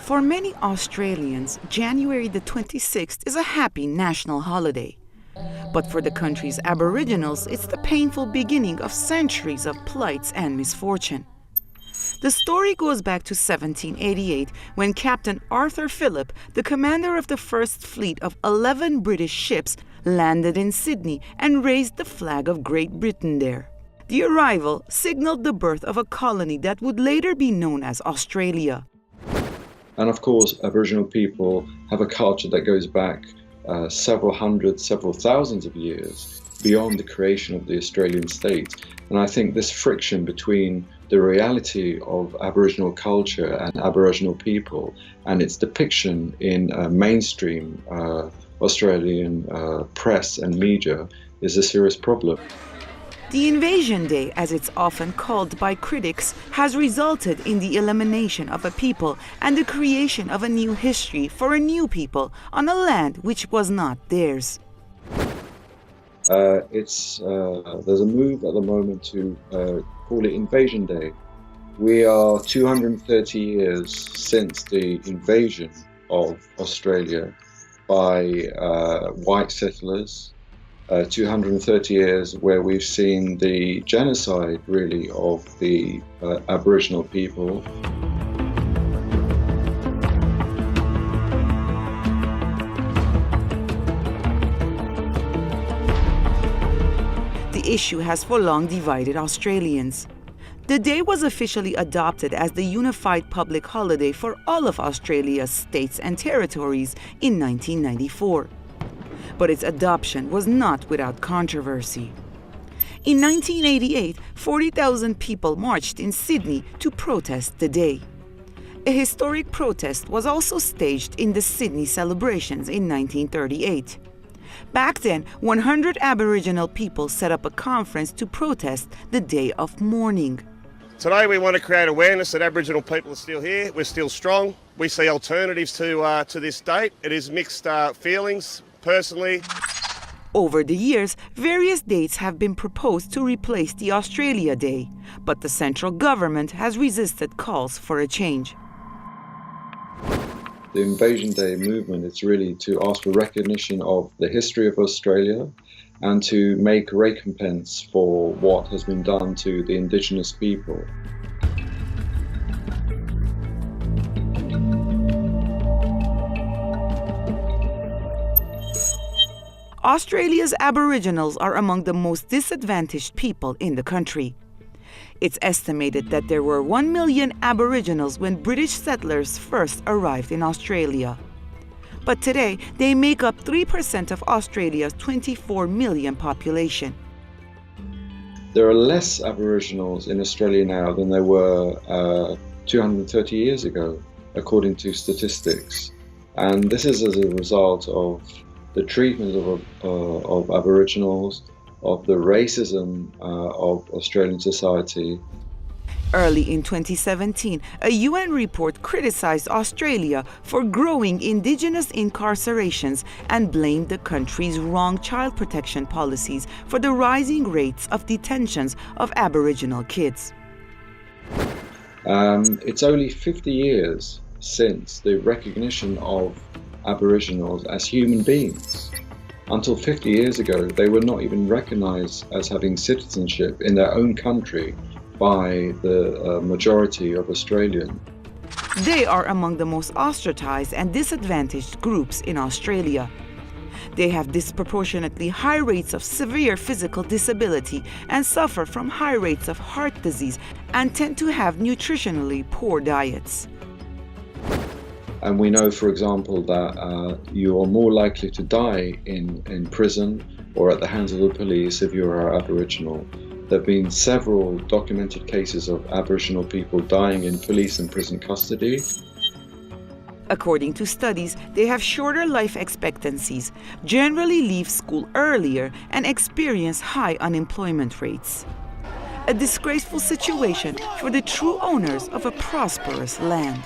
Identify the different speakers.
Speaker 1: For many Australians, January the 26th is a happy national holiday. But for the country's Aboriginals, it's the painful beginning of centuries of plights and misfortune. The story goes back to 1788 when Captain Arthur Phillip, the commander of the first fleet of 11 British ships, landed in Sydney and raised the flag of Great Britain there. The arrival signaled the birth of a colony that would later be known as Australia.
Speaker 2: And of course, Aboriginal people have a culture that goes back several hundred, several thousands of years beyond the creation of the Australian state. And I think this friction between the reality of Aboriginal culture and Aboriginal people and its depiction in mainstream Australian press and media is a serious problem.
Speaker 1: The Invasion Day, as it's often called by critics, has resulted in the elimination of a people and the creation of a new history for a new people on a land which was not theirs.
Speaker 2: There's a move at the moment to call it Invasion Day. We are 230 years since the invasion of Australia by white settlers. 230 years where we've seen the genocide, really, of the Aboriginal people.
Speaker 1: The issue has for long divided Australians. The day was officially adopted as the unified public holiday for all of Australia's states and territories in 1994. But its adoption was not without controversy. In 1988, 40,000 people marched in Sydney to protest the day. A historic protest was also staged in the Sydney celebrations in 1938. Back then, 100 Aboriginal people set up a conference to protest the day of mourning.
Speaker 3: Today we want to create awareness that Aboriginal people are still here, we're still strong. We see alternatives to this date. It is mixed feelings. Personally.
Speaker 1: Over the years, various dates have been proposed to replace the Australia Day, but the central government has resisted calls for a change.
Speaker 2: The Invasion Day movement is really to ask for recognition of the history of Australia and to make recompense for what has been done to the Indigenous people.
Speaker 1: Australia's Aboriginals are among the most disadvantaged people in the country. It's estimated that there were 1 million Aboriginals when British settlers first arrived in Australia. But today, they make up 3% of Australia's 24 million population.
Speaker 2: There are less Aboriginals in Australia now than there were 230 years ago, according to statistics. And this is as a result of the treatment of Aboriginals, of the racism of Australian society.
Speaker 1: Early in 2017, a UN report criticized Australia for growing Indigenous incarcerations and blamed the country's wrong child protection policies for the rising rates of detentions of Aboriginal kids.
Speaker 2: It's only 50 years since the recognition of Aboriginals as human beings. Until 50 years ago, they were not even recognized as having citizenship in their own country by the majority of Australians.
Speaker 1: They are among the most ostracized and disadvantaged groups in Australia. They have disproportionately high rates of severe physical disability and suffer from high rates of heart disease and tend to have nutritionally poor diets.
Speaker 2: And we know, for example, that you are more likely to die in prison or at the hands of the police if you are Aboriginal. There have been several documented cases of Aboriginal people dying in police and prison custody.
Speaker 1: According to studies, they have shorter life expectancies, generally leave school earlier, and experience high unemployment rates. A disgraceful situation for the true owners of a prosperous land.